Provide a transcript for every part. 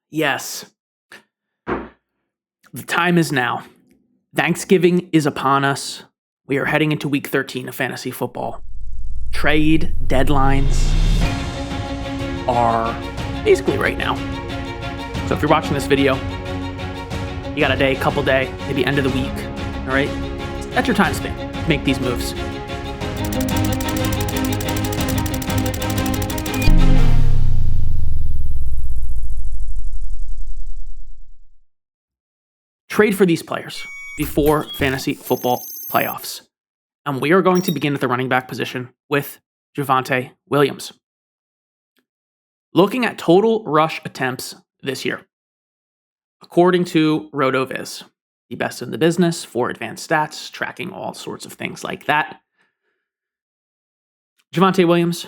Yes. The time is now. Thanksgiving is upon us. We are heading into week 13 of fantasy football. Trade deadlines are basically right now. So if you're watching this video, you got a day, couple day, maybe end of the week, all right? That's your time span to make these moves. Trade for these players before fantasy football playoffs. And we are going to begin at the running back position with Javonte Williams. Looking at total rush attempts this year, according to RotoViz, the best in the business for advanced stats, tracking all sorts of things like that. Javonte Williams,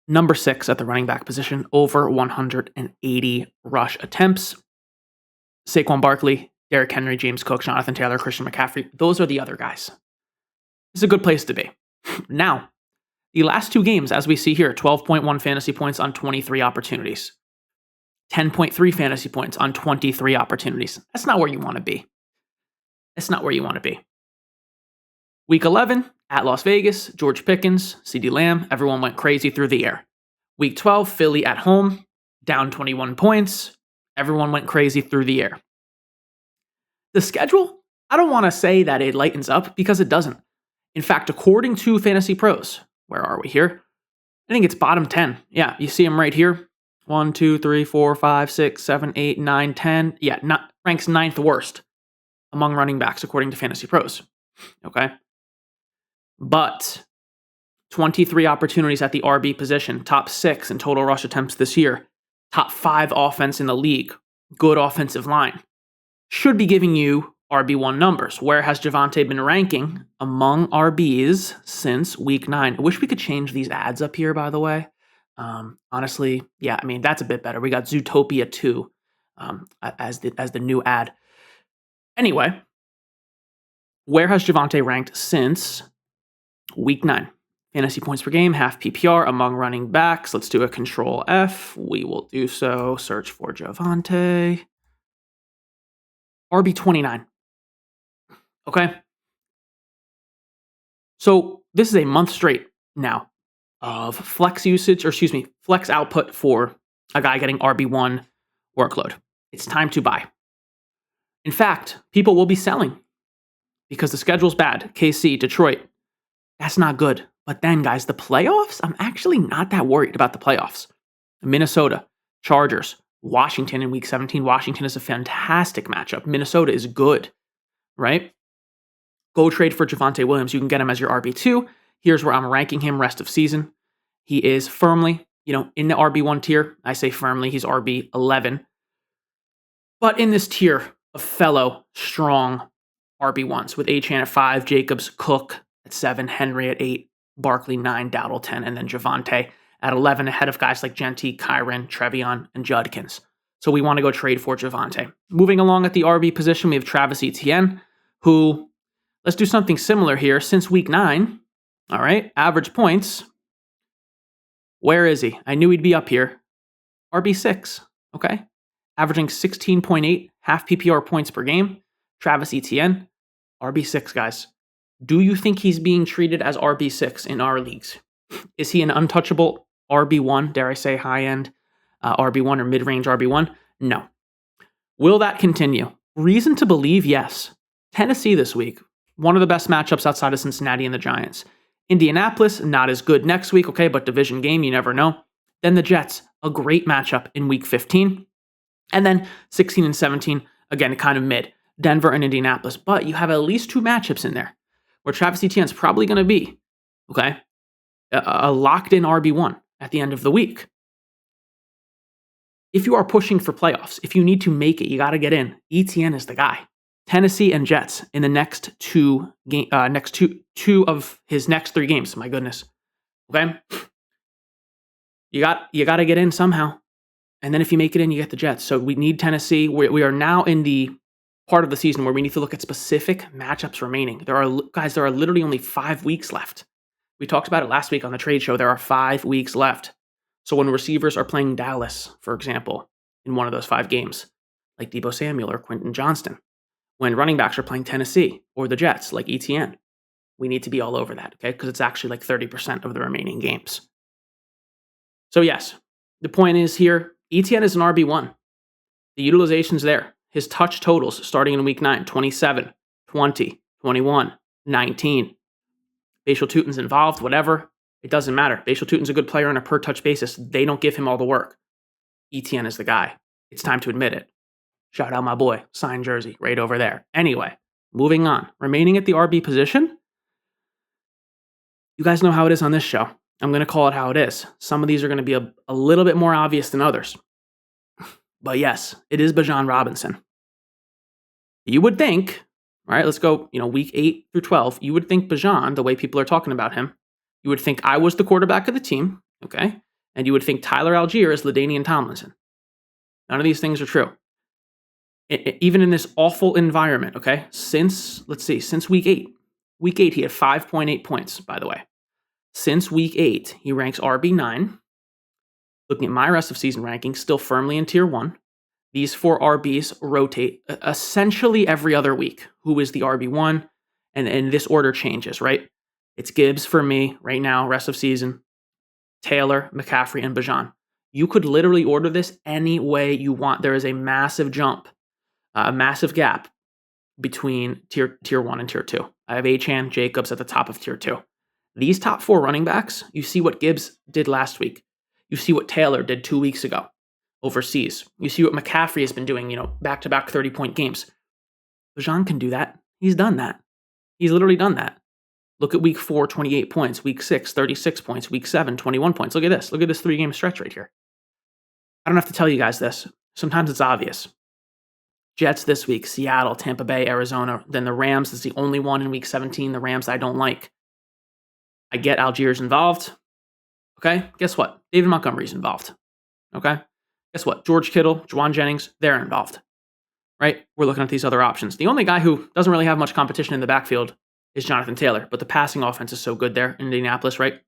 number 6 at the running back position, over 180 rush attempts. Saquon Barkley, Derrick Henry, James Cook, Jonathan Taylor, Christian McCaffrey, those are the other guys. It's a good place to be. Now, the last 2 games, as we see here, 12.1 fantasy points on 23 opportunities. 10.3 fantasy points on 23 opportunities. That's not where you want to be. That's not where you want to be. Week 11, at Las Vegas, George Pickens, Ceedee Lamb, everyone went crazy through the air. Week 12, Philly at home, down 21 points. Everyone went crazy through the air. The schedule, I don't want to say that it lightens up because it doesn't. In fact, according to Fantasy Pros, where are we here? I think it's bottom 10. Yeah, you see them right here. 1, 2, 3, 4, 5, 6, 7, 8, 9, 10. Yeah, ranks 9th worst among running backs according to Fantasy Pros. Okay? But 23 opportunities at the RB position, top 6 in total rush attempts this year. Top 5 offense in the league, good offensive line, should be giving you RB1 numbers. Where has Javonte been ranking among RBs since week 9? I wish we could change these ads up here, by the way. Honestly, yeah, I mean, that's a bit better. We got Zootopia 2 as the new ad. Anyway, where has Javonte ranked since week 9? Fantasy points per game, half PPR among running backs. Let's do a control F. We will do so. Search for Javonte. RB 29. Okay. So this is a month straight now of flex output for a guy getting RB1 workload. It's time to buy. In fact, people will be selling because the schedule's bad. KC, Detroit. That's not good. But then, guys, the playoffs, I'm actually not that worried about the playoffs. Minnesota, Chargers, Washington in week 17. Washington is a fantastic matchup. Minnesota is good, right? Go trade for Javonte Williams. You can get him as your RB2. Here's where I'm ranking him rest of season. He is firmly, in the RB1 tier. I say firmly, he's RB11. But in this tier of fellow strong RB1s with Etienne at 5, Jacobs, Cook at 7, Henry at 8, Barkley 9, Dowdle 10, and then Javonte at 11 ahead of guys like Genty, Kyren, Trevion, and Judkins. So we want to go trade for Javonte. Moving along at the RB position, we have Travis Etienne, who, let's do something similar here. Since week 9, all right, average points. Where is he? I knew he'd be up here. RB6, okay? Averaging 16.8 half PPR points per game. Travis Etienne, RB6, guys. Do you think he's being treated as RB6 in our leagues? Is he an untouchable RB1, dare I say high-end RB1 or mid-range RB1? No. Will that continue? Reason to believe, yes. Tennessee this week, one of the best matchups outside of Cincinnati and the Giants. Indianapolis, not as good next week, okay, but division game, you never know. Then the Jets, a great matchup in week 15. And then 16 and 17, again, kind of mid. Denver and Indianapolis. But you have at least 2 matchups in there where Travis Etienne's probably going to be, okay, a locked-in RB1 at the end of the week. If you are pushing for playoffs, if you need to make it, you got to get in. Etienne is the guy. Tennessee and Jets in the next two of his next 3 games. My goodness. Okay? You got to get in somehow. And then if you make it in, you get the Jets. So we need Tennessee. We are now in the part of the season where we need to look at specific matchups remaining. There are literally only 5 weeks left. We talked about it last week on the trade show. There are 5 weeks left. So when receivers are playing Dallas, for example, in one of those 5 games, like Deebo Samuel or Quentin Johnston. When running backs are playing Tennessee or the Jets, like Etienne, we need to be all over that, okay? Because it's actually like 30% of the remaining games. So yes, the point is here, Etienne is an RB1. The utilization's there. His touch totals starting in week 9, 27, 20, 21, 19. Bashal Tutin's involved, whatever. It doesn't matter. Bashal Tutin's a good player on a per-touch basis. They don't give him all the work. Etienne is the guy. It's time to admit it. Shout out my boy, signed jersey, right over there. Anyway, moving on. Remaining at the RB position, you guys know how it is on this show. I'm going to call it how it is. Some of these are going to be a little bit more obvious than others. But yes, it is Bijan Robinson. You would think, all right, let's go, week 8 through 12. You would think Bijan, the way people are talking about him, you would think I was the quarterback of the team, okay? And you would think Tyler Algier is LaDainian Tomlinson. None of these things are true. Even in this awful environment, okay? Since week 8. Week 8, he had 5.8 points, by the way. Since week 8, he ranks RB9. Looking at my rest of season rankings, still firmly in tier 1. These 4 RBs rotate essentially every other week. Who is the RB1? And this order changes, right? It's Gibbs for me right now, rest of season. Taylor, McCaffrey, and Bijan. You could literally order this any way you want. There is a massive jump, a massive gap between tier 1 and tier 2. I have Etienne, Jacobs at the top of tier 2. These top 4 running backs, you see what Gibbs did last week. You see what Taylor did 2 weeks ago overseas. You see what McCaffrey has been doing, back-to-back 30-point games. Bijan can do that. He's done that. He's literally done that. Look at week 4, 28 points. Week 6, 36 points. Week 7, 21 points. Look at this. Look at this 3-game stretch right here. I don't have to tell you guys this. Sometimes it's obvious. Jets this week, Seattle, Tampa Bay, Arizona. Then the Rams is the only one in week 17. The Rams I don't like. I get Algier's involved. Okay? Guess what? David Montgomery's involved. Okay? Guess what? George Kittle, Juwan Jennings, they're involved. Right? We're looking at these other options. The only guy who doesn't really have much competition in the backfield is Jonathan Taylor, but the passing offense is so good there in Indianapolis, right?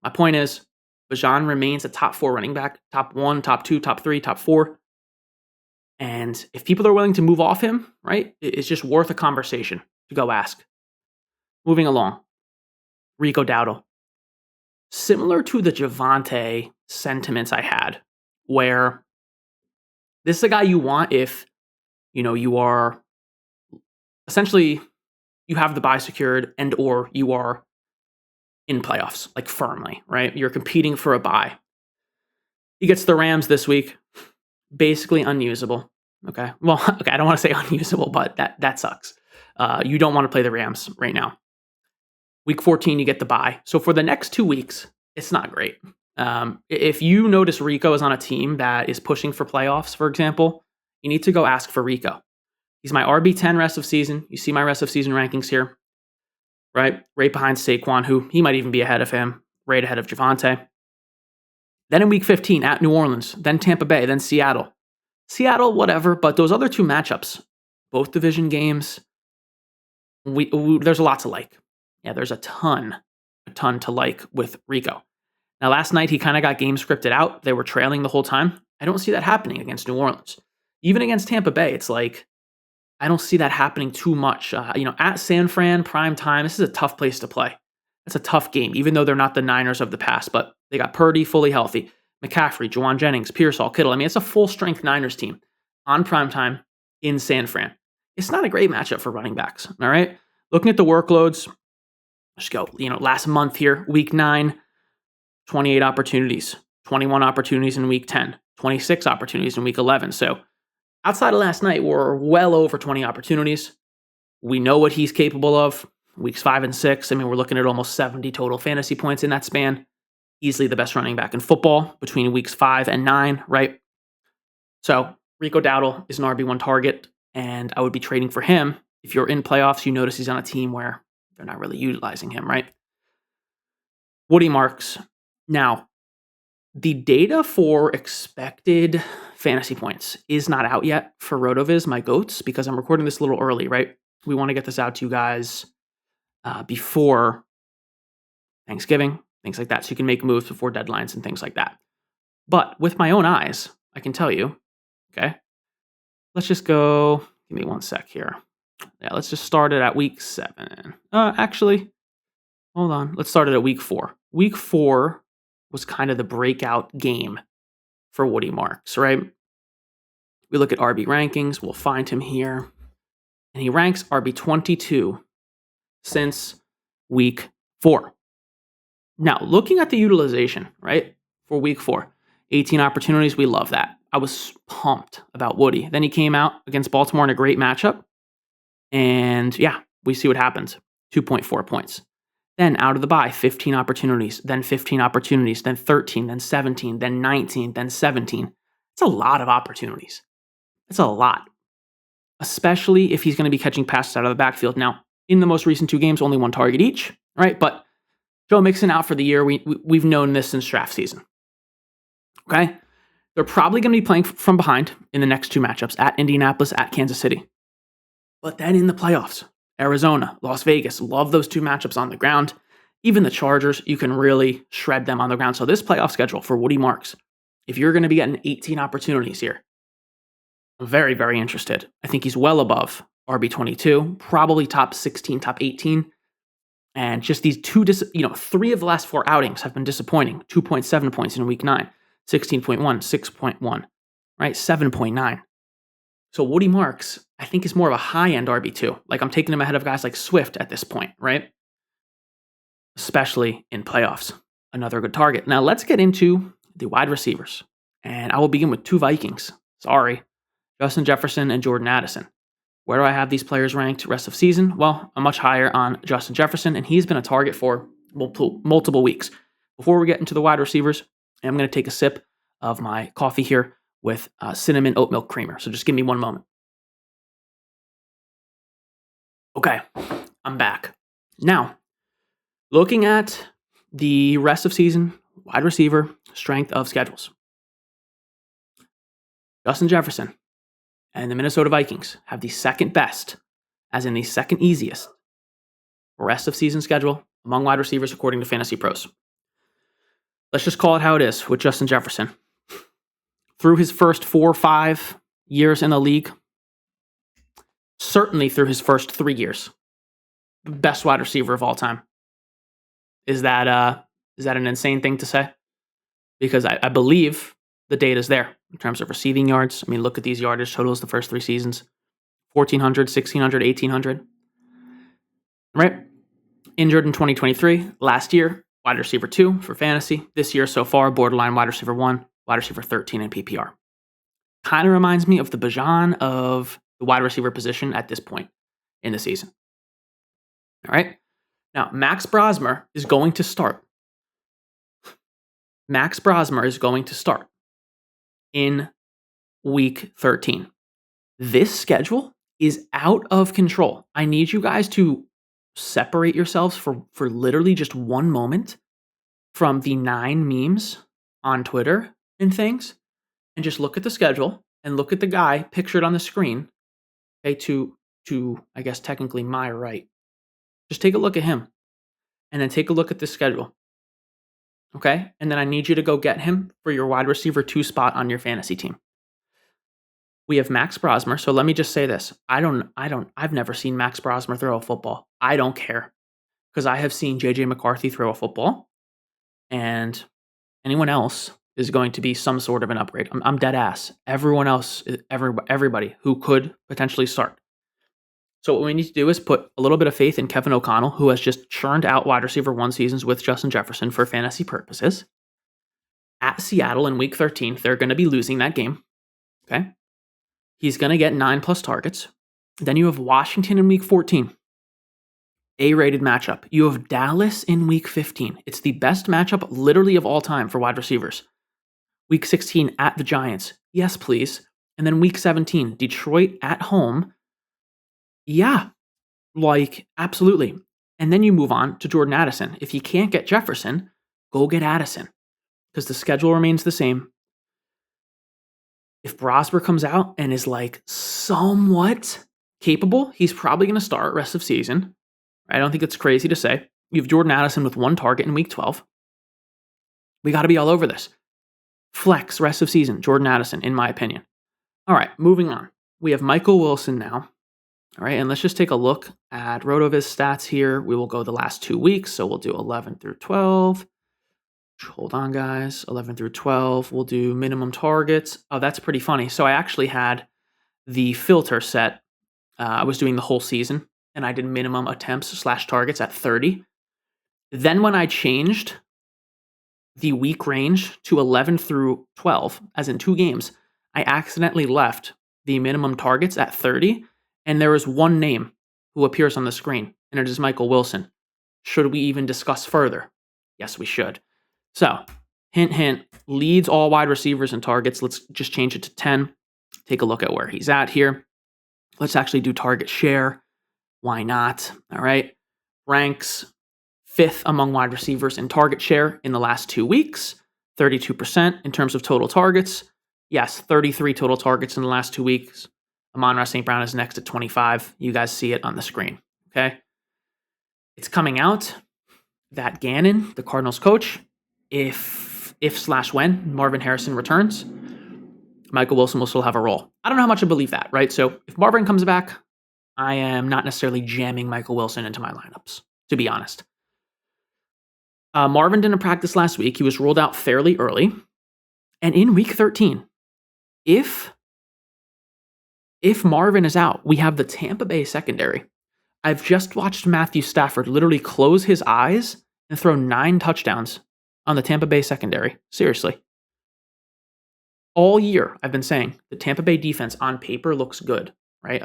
My point is, Bijan remains a top 4 running back, top 1, top 2, top 3, top 4. And if people are willing to move off him, right, it's just worth a conversation to go ask. Moving along, Rico Dowdle. Similar to the Javonte sentiments I had, where this is a guy you want if, you are essentially, you have the bye secured and or you are in playoffs, like firmly, right? You're competing for a bye. He gets the Rams this week. Basically unusable. Okay. Well, okay, I don't want to say unusable, but that sucks. You don't want to play the Rams right now. Week 14, you get the bye. So for the next 2 weeks, it's not great. If you notice Rico is on a team that is pushing for playoffs, for example, you need to go ask for Rico. He's my RB10 rest of season. You see my rest of season rankings here, right? Right behind Saquon, who he might even be ahead of him, right ahead of Javonte. Then in week 15, at New Orleans, then Tampa Bay, then Seattle. Seattle, whatever, but those other 2 matchups, both division games, there's a lot to like. Yeah, there's a ton to like with Rico. Now, last night, he kind of got game scripted out. They were trailing the whole time. I don't see that happening against New Orleans. Even against Tampa Bay, it's like, I don't see that happening too much. At San Fran, prime time, this is a tough place to play. It's a tough game, even though they're not the Niners of the past, but they got Purdy fully healthy. McCaffrey, Juwan Jennings, Pierce, Kittle. I mean, it's a full-strength Niners team on primetime in San Fran. It's not a great matchup for running backs, all right? Looking at the workloads, just go, last month here, week 9, 28 opportunities, 21 opportunities in week 10, 26 opportunities in week 11. So outside of last night, we're well over 20 opportunities. We know what he's capable of. Weeks 5 and 6, I mean, we're looking at almost 70 total fantasy points in that span. Easily the best running back in football between weeks 5 and 9, right? So Rico Dowdle is an RB1 target, and I would be trading for him. If you're in playoffs, you notice he's on a team where they're not really utilizing him, right? Woody Marks. Now, the data for expected fantasy points is not out yet for RotoViz, my goats, because I'm recording this a little early, right? We want to get this out to you guys before Thanksgiving, things like that, so you can make moves before deadlines and things like that. But with my own eyes, I can tell you Okay. Let's just go. Give me one sec here. Yeah, let's just start it at week 7. Actually, hold on. Let's start it at week 4. Week 4 was kind of the breakout game for Woody Marks, right? We look at RB rankings. We'll find him here. And he ranks RB 22 since week 4. Now, looking at the utilization, right, for week 4, 18 opportunities. We love that. I was pumped about Woody. Then he came out against Baltimore in a great matchup. And yeah, we see what happens. 2.4 points. Then out of the bye, 15 opportunities, then 15 opportunities, then 13, then 17, then 19, then 17. It's a lot of opportunities. It's a lot. Especially if he's going to be catching passes out of the backfield. Now, in the most recent 2 games, only 1 target each, right? But Joe Mixon out for the year. We've known this since draft season. Okay? They're probably going to be playing from behind in the next 2 matchups, at Indianapolis, at Kansas City. But then in the playoffs, Arizona, Las Vegas, love those 2 matchups on the ground. Even the Chargers, you can really shred them on the ground. So this playoff schedule for Woody Marks, if you're going to be getting 18 opportunities here, I'm very, very interested. I think he's well above RB22, probably top 16, top 18. And just these 3 of the last 4 outings have been disappointing. 2.7 points in week 9, 16.1, 6.1, right? 7.9. So Woody Marks, I think, is more of a high-end RB2. Like, I'm taking him ahead of guys like Swift at this point, right? Especially in playoffs. Another good target. Now, let's get into the wide receivers. And I will begin with 2 Vikings. Sorry. Justin Jefferson and Jordan Addison. Where do I have these players ranked rest of season? Well, I'm much higher on Justin Jefferson, and he's been a target for multiple weeks. Before we get into the wide receivers, I'm going to take a sip of my coffee here with cinnamon oat milk creamer. So just give me one moment. Okay, I'm back. Now, looking at the rest of season, wide receiver, strength of schedules. Justin Jefferson and the Minnesota Vikings have the second best, as in the second easiest, rest of season schedule among wide receivers according to Fantasy Pros. Let's just call it how it is with Justin Jefferson. Through his first 4 or 5 years in the league, certainly through his first 3 years, best wide receiver of all time. Is that an insane thing to say? Because I believe the data's there in terms of receiving yards. I mean, look at these yardage totals the first 3 seasons. 1,400, 1,600, 1,800. Right? Injured in 2023. Last year, wide receiver 2 for fantasy. This year so far, borderline wide receiver 1, wide receiver 13 in PPR. Kind of reminds me of the Bijan of the wide receiver position at this point in the season. All right? Now, Max Brosmer is going to start. Max Brosmer is going to start in week 13. This schedule is out of control. I need you guys to separate yourselves for literally just one moment from the 9 memes on Twitter and things, and just look at the schedule and look at the guy pictured on the screen, okay, to I guess technically my right. Just take a look at him, and then take a look at the schedule. Okay? And then I need you to go get him for your wide receiver 2 spot on your fantasy team. We have Max Brosmer. So let me just say this. I've never seen Max Brosmer throw a football. I don't care. Because I have seen JJ McCarthy throw a football. And anyone else is going to be some sort of an upgrade. I'm dead ass. Everyone else, everybody who could potentially start. So what we need to do is put a little bit of faith in Kevin O'Connell, who has just churned out wide receiver 1 seasons with Justin Jefferson for fantasy purposes. At Seattle in week 13, they're going to be losing that game. Okay? He's going to get 9+ targets. Then you have Washington in week 14. A-rated matchup. You have Dallas in week 15. It's the best matchup literally of all time for wide receivers. Week 16 at the Giants. Yes, please. And then week 17, Detroit at home. Yeah, like, absolutely. And then you move on to Jordan Addison. If you can't get Jefferson, go get Addison, because the schedule remains the same. If Brosmer comes out and is like somewhat capable, he's probably going to start rest of season. I don't think it's crazy to say. You have Jordan Addison with 1 target in week 12. We got to be all over this. Flex rest of season, Jordan Addison, in my opinion. All right, moving on. We have Michael Wilson now. All right, and let's just take a look at RotoViz stats here. We will go the last 2 weeks, so we'll do 11 through 12. Hold on, guys. 11 through 12. We'll do minimum targets. Oh, that's pretty funny. So I actually had the filter set. I was doing the whole season, and I did minimum attempts / targets at 30. Then when I changed the week range to 11 through 12, as in 2 games, I accidentally left the minimum targets at 30, and there is one name who appears on the screen, and it is Michael Wilson. Should we even discuss further? Yes, we should. So, hint, hint, leads all wide receivers and targets. Let's just change it to 10. Take a look at where he's at here. Let's actually do target share. Why not? All right. Ranks 5th among wide receivers in target share in the last 2 weeks, 32% in terms of total targets. Yes, 33 total targets in the last 2 weeks. Amon-Ra St. Brown is next at 25. You guys see it on the screen, okay? It's coming out that Gannon, the Cardinals coach, if/when Marvin Harrison returns, Michael Wilson will still have a role. I don't know how much I believe that, right? So if Marvin comes back, I am not necessarily jamming Michael Wilson into my lineups, to be honest. Marvin didn't practice last week. He was ruled out fairly early. And in week 13, if Marvin is out, we have the Tampa Bay secondary. I've just watched Matthew Stafford literally close his eyes and throw 9 touchdowns on the Tampa Bay secondary. Seriously. All year, I've been saying the Tampa Bay defense on paper looks good, right?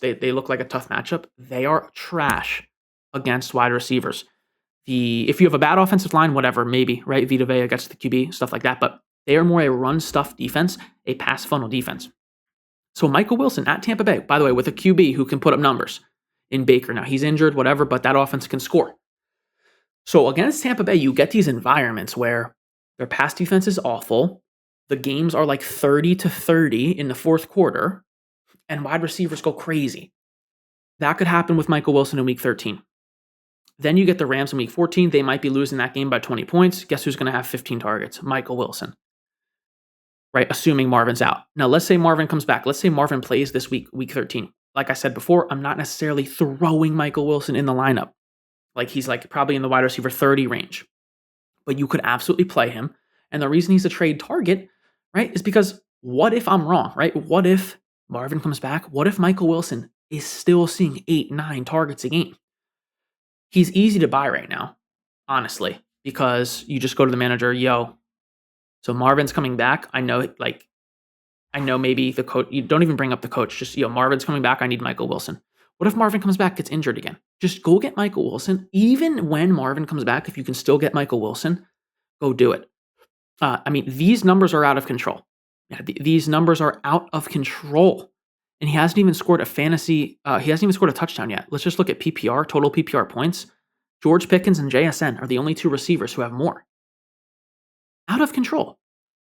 They look like a tough matchup. They are trash against wide receivers. If you have a bad offensive line, whatever, maybe, right? Vita Vea gets the QB, stuff like that. But they are more a run stuff defense, a pass funnel defense. So Michael Wilson at Tampa Bay, by the way, with a QB who can put up numbers in Baker. Now, he's injured, whatever, but that offense can score. So against Tampa Bay, you get these environments where their pass defense is awful. The games are like 30-30 in the fourth quarter, and wide receivers go crazy. That could happen with Michael Wilson in week 13. Then you get the Rams in week 14. They might be losing that game by 20 points. Guess who's going to have 15 targets? Michael Wilson. Right? Assuming Marvin's out. Now, let's say Marvin comes back. Let's say Marvin plays this week 13. Like I said before, I'm not necessarily throwing Michael Wilson in the lineup. Like he's like probably in the wide receiver 30 range. But you could absolutely play him. And the reason he's a trade target, right, is because what if I'm wrong, right? What if Marvin comes back? What if Michael Wilson is still seeing 8-9 targets a game? He's easy to buy right now, honestly, because you just go to the manager, so Marvin's coming back. I know maybe the coach, you don't even bring up the coach, just, Marvin's coming back. I need Michael Wilson. What if Marvin comes back, gets injured again? Just go get Michael Wilson. Even when Marvin comes back, if you can still get Michael Wilson, go do it. These numbers are out of control. Yeah, these numbers are out of control. And he hasn't even scored he hasn't even scored a touchdown yet. Let's just look at PPR, total PPR points. George Pickens and JSN are the only 2 receivers who have more. Out of control.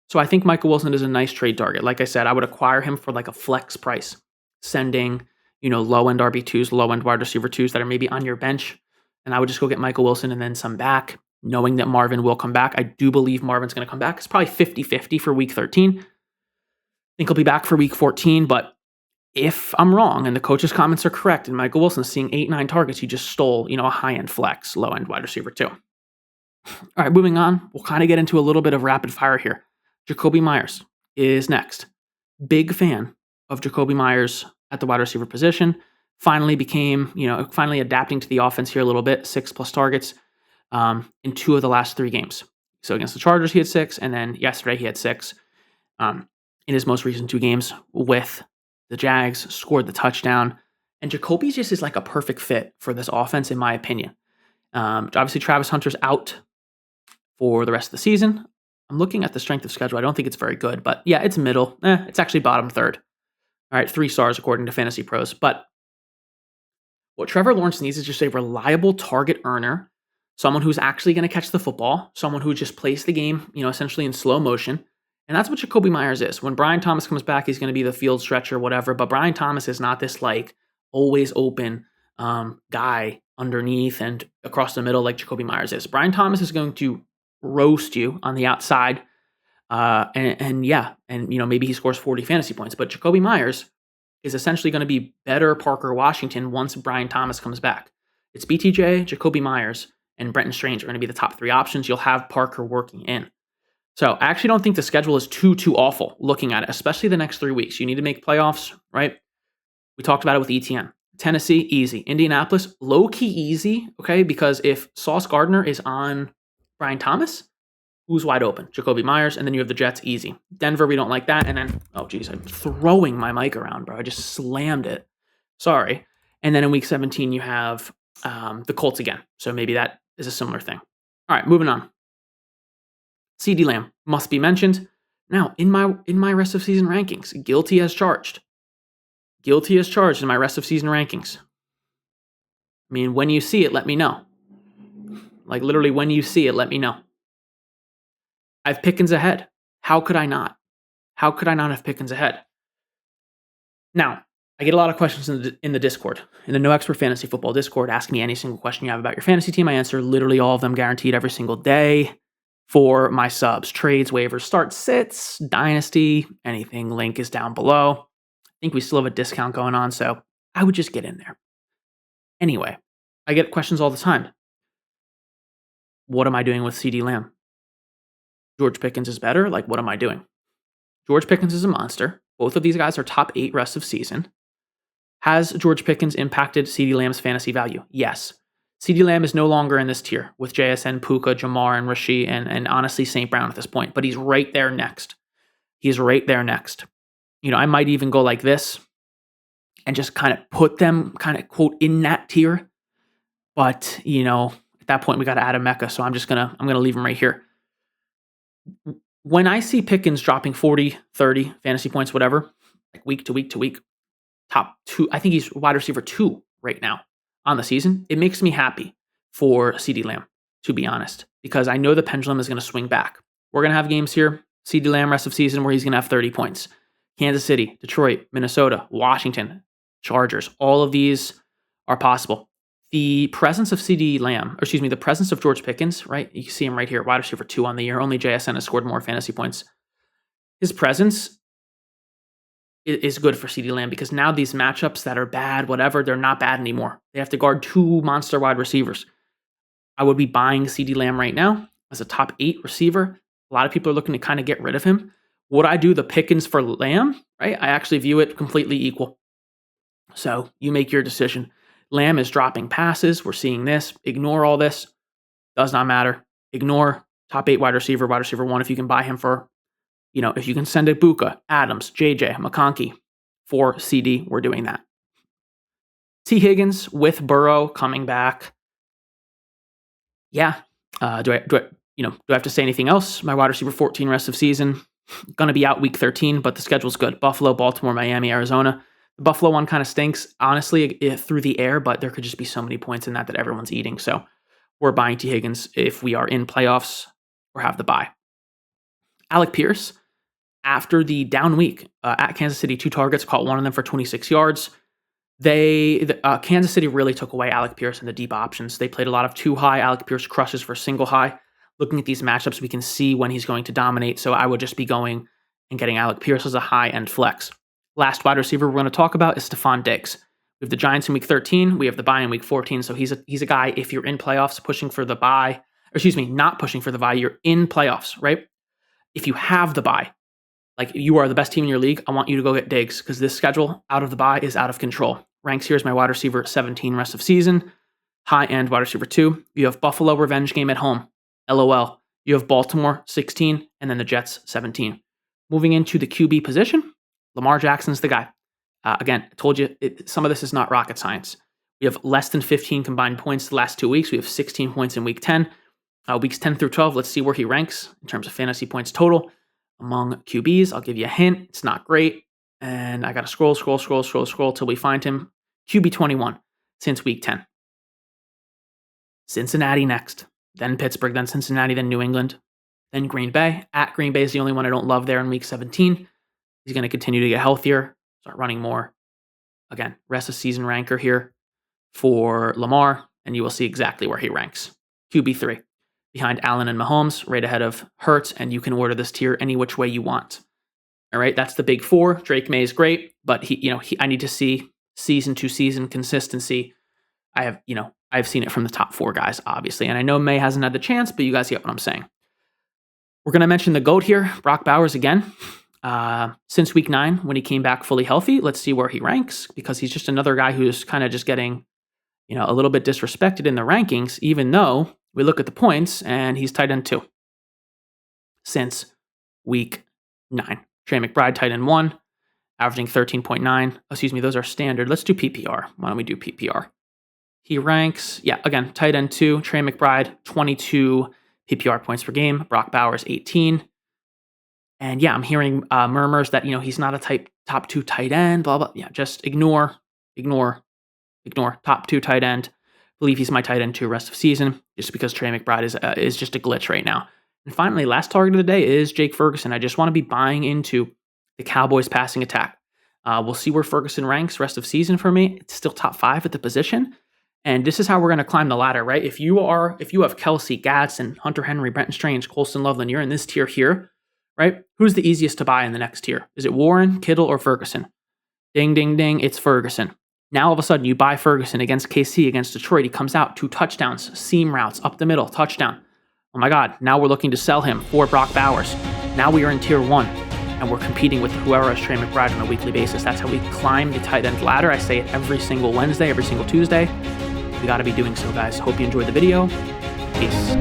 So I think Michael Wilson is a nice trade target. Like I said, I would acquire him for like a flex price, sending, low-end RB2s, low-end wide receiver 2s that are maybe on your bench. And I would just go get Michael Wilson and then some back, knowing that Marvin will come back. I do believe Marvin's going to come back. It's probably 50-50 for week 13. I think he'll be back for week 14, but if I'm wrong and the coach's comments are correct and Michael Wilson's seeing 8-9 targets, he just stole, a high-end flex, low-end wide receiver 2. All right, moving on. We'll kind of get into a little bit of rapid fire here. Jakobi Meyers is next. Big fan of Jakobi Meyers at the wide receiver position. Finally adapting to the offense here a little bit. 6+ targets in 2 of the last 3 games. So against the Chargers, he had 6, and then yesterday he had 6. In his most recent 2 games with the Jags, scored the touchdown. And Jakobi just is like a perfect fit for this offense, in my opinion. Obviously, Travis Hunter's out for the rest of the season. I'm looking at the strength of schedule. I don't think it's very good, but yeah, it's middle. It's actually bottom third. All right, 3 stars according to Fantasy Pros. But what Trevor Lawrence needs is just a reliable target earner, someone who's actually going to catch the football, someone who just plays the game, essentially in slow motion. And that's what Jakobi Meyers is. When Brian Thomas comes back, he's going to be the field stretcher, whatever. But Brian Thomas is not this like always open guy underneath and across the middle like Jakobi Meyers is. Brian Thomas is going to roast you on the outside, And maybe he scores 40 fantasy points. But Jakobi Meyers is essentially going to be better Parker Washington once Brian Thomas comes back. It's BTJ, Jakobi Meyers, and Brenton Strange are going to be the top 3 options. You'll have Parker working in. So I actually don't think the schedule is too awful looking at it, especially the next 3 weeks. You need to make playoffs, right? We talked about it with Etienne. Tennessee, easy. Indianapolis, low-key easy, okay? Because if Sauce Gardner is on Brian Thomas, who's wide open? Jakobi Meyers, and then you have the Jets, easy. Denver, we don't like that. And then, I'm throwing my mic around, bro. I just slammed it. Sorry. And then in week 17, you have the Colts again. So maybe that is a similar thing. All right, moving on. Ceedee Lamb must be mentioned. Now, in my rest of season rankings, guilty as charged. Guilty as charged in my rest of season rankings. I mean, when you see it, let me know. Like, literally, when you see it, let me know. I have Pickens ahead. How could I not? How could I not have Pickens ahead? Now, I get a lot of questions in the Discord, in the No Expert Fantasy Football Discord. Ask me any single question you have about your fantasy team. I answer literally all of them, guaranteed every single day for my subs. Trades, waivers, start sits, Dynasty, anything. Link is down below. I think we still have a discount going on, so I would just get in there. Anyway, I get questions all the time. What am I doing with Ceedee Lamb? George Pickens is better? Like, what am I doing? George Pickens is a monster. Both of these guys are top 8 rest of season. Has George Pickens impacted Ceedee Lamb's fantasy value? Yes. Ceedee Lamb is no longer in this tier with JSN, Puka, Jamar, and Rashid, and honestly St. Brown at this point, but he's right there next. He's right there next. I might even go like this and just kind of put them quote in that tier. But, at that point we got to add a Mecca, so I'm gonna leave him right here. When I see Pickens dropping 40, 30 fantasy points, whatever, like week to week, top 2, I think he's wide receiver 2 right now on the season. It makes me happy for Ceedee Lamb, to be honest, because I know the pendulum is going to swing back. We're going to have games here, Ceedee Lamb rest of season, where he's going to have 30 points. Kansas City, Detroit, Minnesota, Washington, Chargers, all of these are possible. The presence of the presence of George Pickens, right? You can see him right here, wide receiver 2 on the year. Only JSN has scored more fantasy points. His presence is good for Ceedee Lamb because now these matchups that are bad, whatever, they're not bad anymore. They have to guard 2 monster wide receivers. I would be buying Ceedee Lamb right now as a top 8 receiver. A lot of people are looking to kind of get rid of him. Would I do the Pickens for Lamb? Right? I actually view it completely equal. So you make your decision. Lamb is dropping passes. We're seeing this. Ignore all this. Does not matter. Ignore top 8 wide receiver 1 if you can buy him for, if you can send it Buka, Adams, JJ, McConkey for CD, we're doing that. T. Higgins with Burrow coming back. Yeah. Do I have to say anything else? My wide receiver 14 rest of season. Going to be out week 13, but the schedule's good. Buffalo, Baltimore, Miami, Arizona. The Buffalo one kind of stinks, honestly, through the air, but there could just be so many points in that everyone's eating. So we're buying T. Higgins if we are in playoffs or have the bye. Alec Pierce, after the down week at Kansas City, 2 targets, caught one of them for 26 yards. Kansas City really took away Alec Pierce and the deep options. They played a lot of 2 high. Alec Pierce crushes for single high. Looking at these matchups, we can see when he's going to dominate. So I would just be going and getting Alec Pierce as a high-end flex. Last wide receiver we're going to talk about is Stefon Diggs. We have the Giants in week 13. We have the bye in week 14. So he's a guy, if you're in playoffs, pushing for the bye, not pushing for the bye, you're in playoffs, right? If you have the bye, like you are the best team in your league, I want you to go get Diggs because this schedule out of the bye is out of control. Ranks here as my wide receiver 17 rest of season. High-end wide receiver 2. You have Buffalo revenge game at home. LOL. You have Baltimore 16 and then the Jets 17. Moving into the QB position, Lamar Jackson's the guy. Again, I told you, some of this is not rocket science. We have less than 15 combined points the last 2 weeks. We have 16 points in week 10. Weeks 10 through 12, let's see where he ranks in terms of fantasy points total among QBs. I'll give you a hint. It's not great. And I got to scroll till we find him. QB 21 since week 10. Cincinnati next. Then Pittsburgh, then Cincinnati, then New England, then Green Bay. At Green Bay is the only one I don't love there in week 17. He's going to continue to get healthier, start running more. Again, rest of season ranker here for Lamar, and you will see exactly where he ranks. QB3. behind Allen and Mahomes, right ahead of Hurts, and you can order this tier any which way you want. All right, that's the big four. Drake May is great, but I need to see season to season consistency. I've seen it from the top four guys, obviously, and I know May hasn't had the chance, but you guys get what I'm saying. We're going to mention the GOAT here, Brock Bowers again. Since week 9, when he came back fully healthy, let's see where he ranks, because he's just another guy who's kind of just getting, a little bit disrespected in the rankings, even though we look at the points and he's tight end 2 since week 9. Trey McBride, tight end 1, averaging 13.9. Excuse me, those are standard. Let's do PPR. Why don't we do PPR? He ranks, again, tight end 2, Trey McBride, 22 PPR points per game. Brock Bowers, 18. And I'm hearing murmurs that, he's not a top 2 tight end, blah, blah. Just ignore. Top 2 tight end. Believe he's my tight end 2 rest of season, just because Trey McBride is just a glitch right now. And finally, last target of the day is Jake Ferguson. I just want to be buying into the Cowboys passing attack. We'll see where Ferguson ranks rest of season for me. It's still top 5 at the position. And this is how we're going to climb the ladder, right? If you have Kelsey, Gadsden, Hunter Henry, Brenton Strange, Colston Loveland, you're in this tier here, right? Who's the easiest to buy in the next tier? Is it Warren, Kittle, or Ferguson? Ding, ding, ding, it's Ferguson. Now all of a sudden you buy Ferguson against KC, against Detroit. He comes out, 2 touchdowns, seam routes, up the middle, touchdown. Oh my God, now we're looking to sell him for Brock Bowers. Now we are in tier 1, and we're competing with whoever has Trey McBride on a weekly basis. That's how we climb the tight end ladder. I say it every single Wednesday, every single Tuesday. We got to be doing so, guys. Hope you enjoyed the video. Peace.